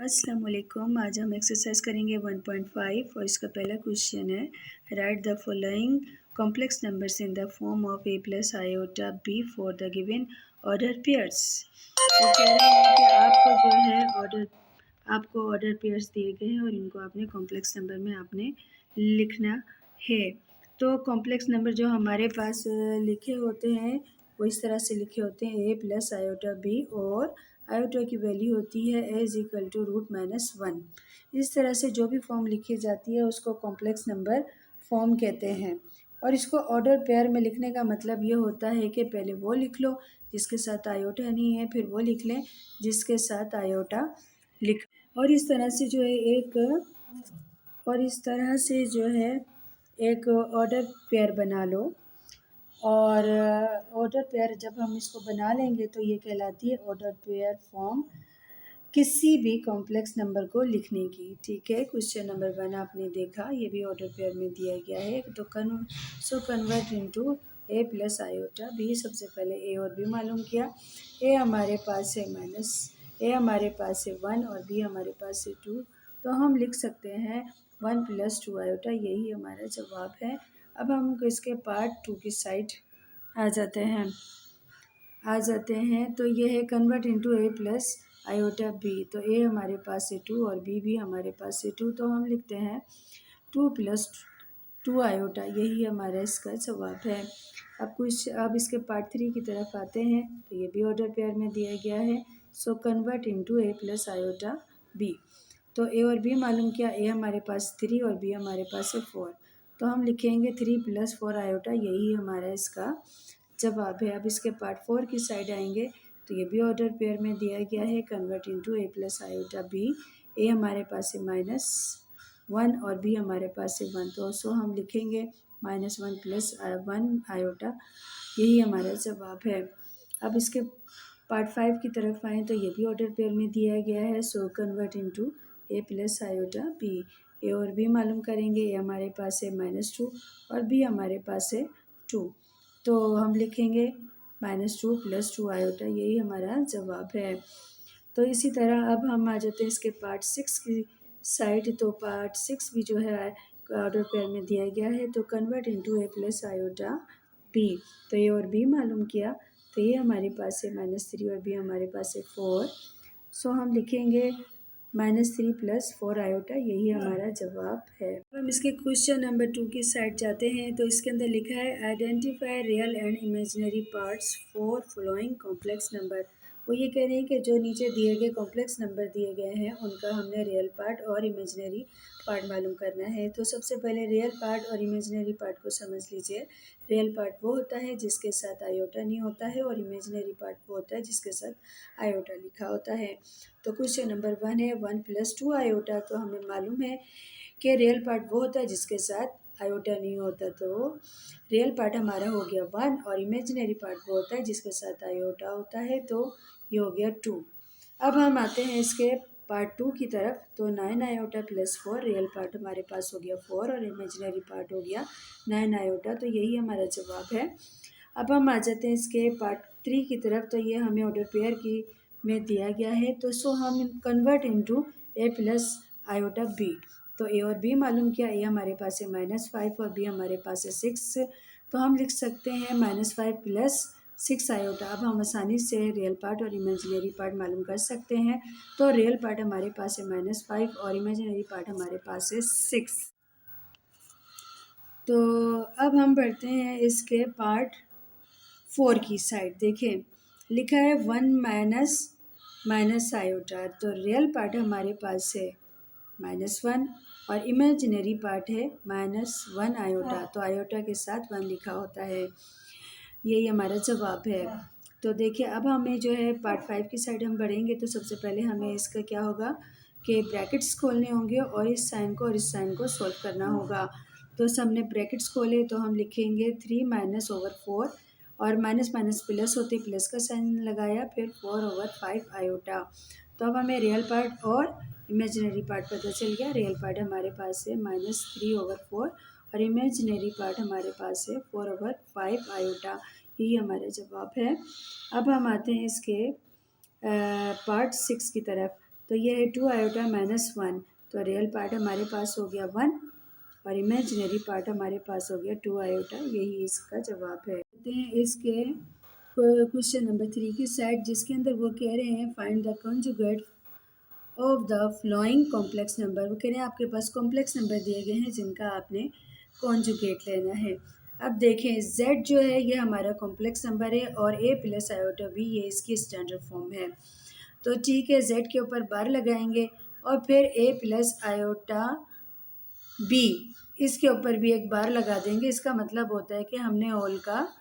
अस्सलाम वालेकुम। आज हम एक्सरसाइज करेंगे 1.5 और इसका पहला क्वेश्चन है right the following complex numbers in the form of a plus iota b for the given order pairs. तो कह रहे हैं कि आपको ऑर्डर पेयर्स दिए गए हैं और इनको आपने कॉम्प्लेक्स नंबर में आपने लिखना है। तो कॉम्प्लेक्स नंबर जो हमारे पास लिखे होते हैं वो इस तरह से लिखे होते हैं a प्लस आयोटा b और आयोटा की वैल्यू होती है a इज़ इक्वल टू √-1। इस तरह से जो भी फॉर्म लिखी जाती है उसको कॉम्प्लेक्स नंबर फॉर्म कहते हैं। और इसको ऑर्डर पेयर में लिखने का मतलब ये होता है कि पहले वो लिख लो जिसके साथ आयोटा नहीं है, फिर वो लिख लें जिसके साथ आयोटा लिख। और इस तरह से जो है एक ऑर्डर पेयर बना लो। और ऑर्डर पेयर जब हम इसको बना लेंगे तो ये कहलाती है ऑर्डर पेयर फॉर्म किसी भी कॉम्प्लेक्स नंबर को लिखने की। ठीक है, क्वेश्चन नंबर 1 आपने देखा, ये भी ऑर्डर पेयर में दिया गया है। तो convert into a plus iota b। सबसे पहले a और b मालूम किया। a हमारे पास है 1 और b हमारे पास है 2। तो हम लिख सकते हैं 1 + 2 आयोटा, यही हमारा जवाब है। अब हम इसके पार्ट 2 की साइड आ जाते हैं। तो ये है convert into a plus iota b। तो a हमारे पास है 2 और b भी हमारे पास है 2। तो हम लिखते हैं 2 + 2 आयोटा, यही हमारा इसका जवाब है। अब इसके पार्ट 3 की तरफ आते हैं। तो ये भी ऑर्डर पेयर में दिया गया है। So convert into a plus iota b। तो a और b मालूम किया, a हमारे पास 3 और b हमारे पास है 4। तो हम लिखेंगे 3 + 4 आयोटा, यही हमारा इसका जवाब है। अब इसके पार्ट 4 की साइड आएंगे तो ये भी ऑर्डर पेयर में दिया गया है। Convert into a plus iota b। a हमारे पास है -1 और b हमारे पास है 1। तो सो हम लिखेंगे -1 + 1 आयोटा, यही हमारा जवाब है। अब इसके पार्ट 5 की तरफ आएँ तो ये भी ऑर्डर पेयर में दिया गया है। So convert into a plus iota b। a और b मालूम करेंगे। a हमारे पास है -2 और b हमारे पास है 2। तो हम लिखेंगे -2 + 2 आयोटा, यही हमारा जवाब है। तो इसी तरह अब हम आ जाते हैं इसके पार्ट 6 की साइड। तो पार्ट 6 भी जो है ऑर्डर पेयर में दिया गया है। तो convert into a plus iota b। तो a और b मालूम किया। तो ये हमारे पास है -3 और b हमारे पास है 4। सो हम लिखेंगे -3 + 4 आयोटा, यही हमारा जवाब है। अब हम इसके क्वेश्चन नंबर 2 की साइड जाते हैं। तो इसके अंदर लिखा है identify real and imaginary parts for following complex number. वो ये कह रहे हैं कि जो नीचे दिए गए कॉम्प्लेक्स नंबर दिए गए हैं उनका हमने रियल पार्ट और इमेजिनरी पार्ट मालूम करना है। तो सबसे पहले रियल पार्ट और इमेजिनरी पार्ट को समझ लीजिए। रियल पार्ट वो होता है जिसके साथ आयोटा नहीं होता है और इमेजिनरी पार्ट वो होता है जिसके साथ आयोटा लिखा होता है। तो क्वेश्चन नंबर 1 है 1 + 2 आयोटा। तो हमें मालूम है कि रियल पार्ट वो होता है जिसके साथ आयोटा नहीं होता। तो रियल पार्ट हमारा हो गया 1 और इमेजिनरी पार्ट वो होता है जिसके साथ आयोटा होता है। तो ये हो गया 2। अब हम आते हैं इसके पार्ट 2 की तरफ। तो 9 आयोटा + 4, रियल पार्ट हमारे पास हो गया 4 और इमेजिनरी पार्ट हो गया 9 आयोटा। तो यही हमारा जवाब है। अब हम आ जाते हैं इसके पार्ट 3 की तरफ। तो ये हमें ऑर्डर पेयर की में दिया गया है। तो सो हम convert into a plus iota b। तो a और b मालूम किया। a हमारे पास है -5 और b हमारे पास है 6। तो हम लिख सकते हैं -5 + 6 आयोटा। अब हम आसानी से रियल पार्ट और इमेजिनरी पार्ट मालूम कर सकते हैं। तो रियल पार्ट हमारे पास है -5 और इमेजिनरी पार्ट हमारे पास है 6। तो अब हम बढ़ते हैं इसके पार्ट 4 की साइड। देखें लिखा है 1 माइनस आयोटा। तो रियल पार्ट हमारे पास है -1 और इमेजिनरी पार्ट है -1 आयोटा। तो आयोटा के साथ 1 लिखा होता है, यही हमारा जवाब है। तो देखिए अब हमें जो है पार्ट 5 की साइड हम बढ़ेंगे। तो सबसे पहले हमें इसका क्या होगा कि ब्रैकेट्स खोलने होंगे और इस साइन को और इस साइन को सॉल्व करना होगा। तो हमने ब्रैकेट्स खोले तो हम लिखेंगे 3 - (4) और माइनस माइनस प्लस होते प्लस का साइन लगाया, फिर 4/5 आयोटा। तो अब हमें रियल पार्ट और इमेजिनरी पार्ट पता चल गया। रियल पार्ट हमारे पास है -3/4 और इमेजिनरी पार्ट हमारे पास है 4/5 आयोटा, यही हमारा जवाब है। अब हम आते हैं इसके पार्ट 6 की तरफ। तो ये है 2 आयोटा माइनस 1, तो रियल पार्ट हमारे पास हो गया 1 और इमेजिनरी पार्ट हमारे पास हो गया 2 आयोटा, यही इसका जवाब है। कहते हैं इसके क्वेश्चन नंबर 3 की साइड, जिसके अंदर वो कह रहे हैं find the conjugate of the flowing complex number. वो कह रहे हैं आपके पास कॉम्प्लेक्स नंबर दिए गए हैं जिनका आपने कॉन्जुगेट लेना है। अब देखें z जो है ये हमारा कॉम्प्लेक्स नंबर है और a प्लस आयोटा b ये इसकी स्टैंडर्ड फॉर्म है। तो ठीक है, z के ऊपर बार लगाएंगे और फिर a प्लस आयोटा b इसके ऊपर भी एक बार लगा देंगे। इसका मतलब होता है कि हमने होल का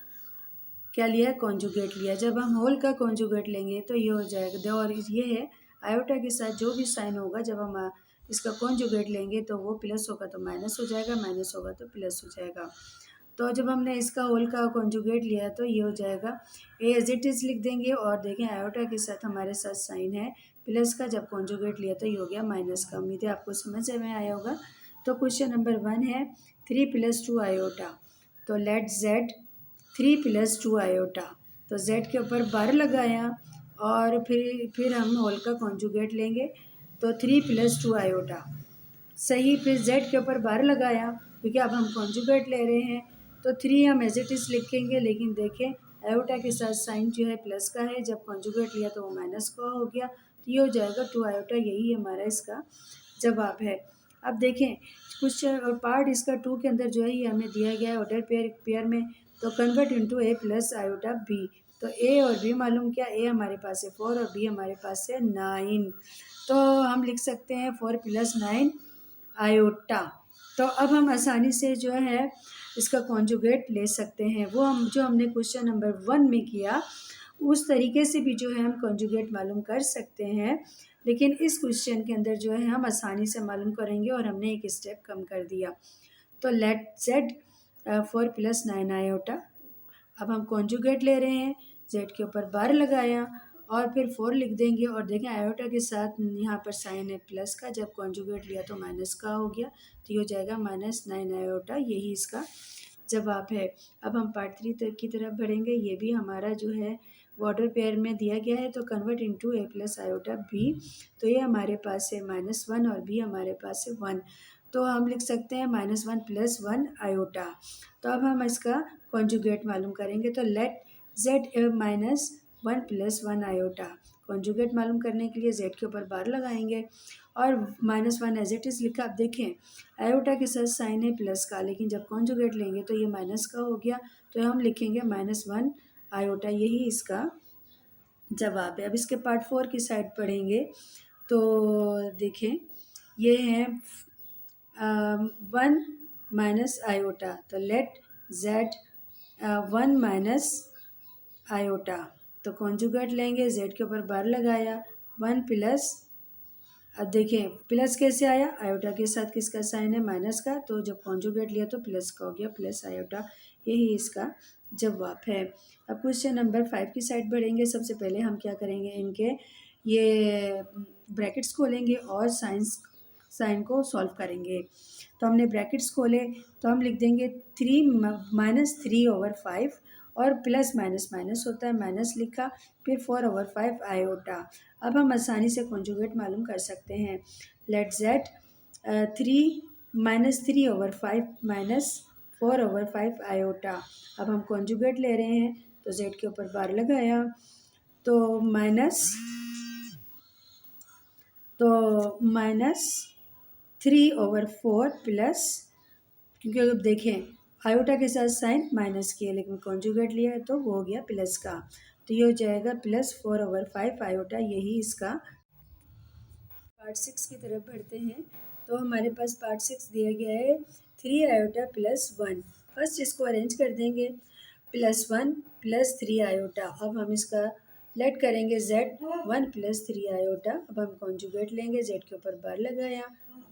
क्या लिया, कॉन्जुगेट लिया। जब हम होल का कॉन्जुगेट लेंगे तो ये हो जाएगा, और ये है आयोटा के साथ जो भी साइन होगा जब हम इसका कॉन्जुगेट लेंगे तो वो प्लस होगा तो माइनस हो जाएगा, माइनस होगा तो प्लस हो जाएगा। तो जब हमने इसका होल का कॉन्जुगेट लिया तो ये हो जाएगा ए एज इट इज़ लिख देंगे, और देखें आयोटा के साथ हमारे साथ साइन है प्लस का, जब कॉन्जुगेट लिया तो ये हो गया माइनस का। उम्मीद है आपको समझ में आया होगा। तो क्वेश्चन नंबर 1 है 3 + 2 आयोटा, तो लेट z 3 + 2 आयोटा, तो z के ऊपर बार लगाया और फिर हम होल का कॉन्जुगेट लेंगे तो 3 + 2 आयोटा सही, फिर z के ऊपर बार लगाया क्योंकि अब हम कॉन्जुगेट ले रहे हैं तो 3 हम एज इट इज़ लिखेंगे, लेकिन देखें आयोटा के साथ साइन जो है प्लस का है, जब कॉन्जुगेट लिया तो वो माइनस का हो गया, तो ये हो जाएगा 2 आयोटा, यही हमारा इसका जवाब है। अब देखें क्वेश्चन और पार्ट इसका 2 के अंदर जो है ये हमें दिया गया है ऑर्डर पेयर में, तो convert into a plus iota b। तो a और b मालूम क्या, a हमारे पास है 4 और b हमारे पास है 9, तो हम लिख सकते हैं 4 + 9 आयोटा। तो अब हम आसानी से जो है इसका कॉन्जुगेट ले सकते हैं, वो हम जो हमने क्वेश्चन नंबर 1 में किया उस तरीके से भी जो है हम कॉन्जुगेट मालूम कर सकते हैं, लेकिन इस क्वेश्चन के अंदर जो है हम आसानी से मालूम करेंगे और हमने एक स्टेप कम कर दिया। तो लेट z 4 + 9 आयोटा, अब हम कॉन्जुगेट ले रहे हैं, z के ऊपर बार लगाया और फिर 4 लिख देंगे, और देखें आयोटा के साथ यहाँ पर साइन है प्लस का, जब कॉन्जुगेट लिया तो माइनस का हो गया, तो ये हो जाएगा -9 आयोटा, यही इसका जवाब है। अब हम पार्ट 3 तक की तरफ बढ़ेंगे। ये भी हमारा जो है ऑर्डर पेयर में दिया गया है, तो convert into a plus iota b, तो ये हमारे पास है -1 और b हमारे पास है 1, तो हम लिख सकते हैं -1 + 1 आयोटा। तो अब हम इसका कॉन्जुगेट मालूम करेंगे, तो लेट z -1 + 1 आयोटा, कॉन्जुगेट मालूम करने के लिए z के ऊपर बार लगाएंगे और -1 एज इट इज़ लिखा। अब देखें आयोटा के साथ साइन है प्लस का, लेकिन जब कॉन्जुगेट लेंगे तो ये माइनस का हो गया, तो हम लिखेंगे -1 आयोटा, यही इसका जवाब है। अब इसके पार्ट 4 की साइड पढ़ेंगे, तो देखें ये है 1 माइनस आयोटा, तो लेट z 1 माइनस आयोटा, तो कॉन्जुगेट लेंगे, z के ऊपर बार लगाया 1 प्लस, अब देखें प्लस कैसे आया, आयोटा के साथ किसका साइन है माइनस का, तो जब कॉन्जुगेट लिया तो प्लस का हो गया, प्लस आयोटा, यही इसका जवाब है। अब क्वेश्चन नंबर 5 की साइड बढ़ेंगे। सबसे पहले हम क्या करेंगे, इनके ये ब्रैकेट्स खोलेंगे और साइन को सॉल्व करेंगे। तो हमने ब्रैकेट्स खोले तो हम लिख देंगे 3 - 3/5 और प्लस माइनस माइनस होता है, माइनस लिखा, फिर 4/5 आयोटा। अब हम आसानी से कॉन्जुगेट मालूम कर सकते हैं, लेट z 3 - 3/5 - 4/5 आयोटा। अब हम कॉन्जुगेट ले रहे हैं तो z के ऊपर बार लगाया, तो -3/4 प्लस, क्योंकि अगर देखें आयोटा के साथ साइन माइनस किया लेकिन कॉन्जुगेट लिया है तो वो हो गया प्लस का, तो ये हो जाएगा +4/5 आयोटा, यही इसका। पार्ट 6 की तरफ बढ़ते हैं, तो हमारे पास पार्ट 6 दिया गया है 3 आयोटा + 1। फर्स्ट इसको अरेंज कर देंगे, +1 + 3 आयोटा। अब हम इसका लेट करेंगे z 1 + 3 आयोटा। अब हम कॉन्जुगेट लेंगे, z के ऊपर बार लगाया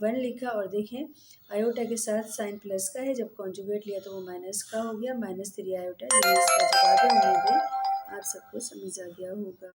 1 लिखा, और देखें आयोटा के साथ साइन प्लस का है, जब कॉन्जुगेट लिया तो वो माइनस का हो गया, -3 आयोटा, ये इसका जवाब है। उम्मीद है आप सबको समझ आ गया होगा।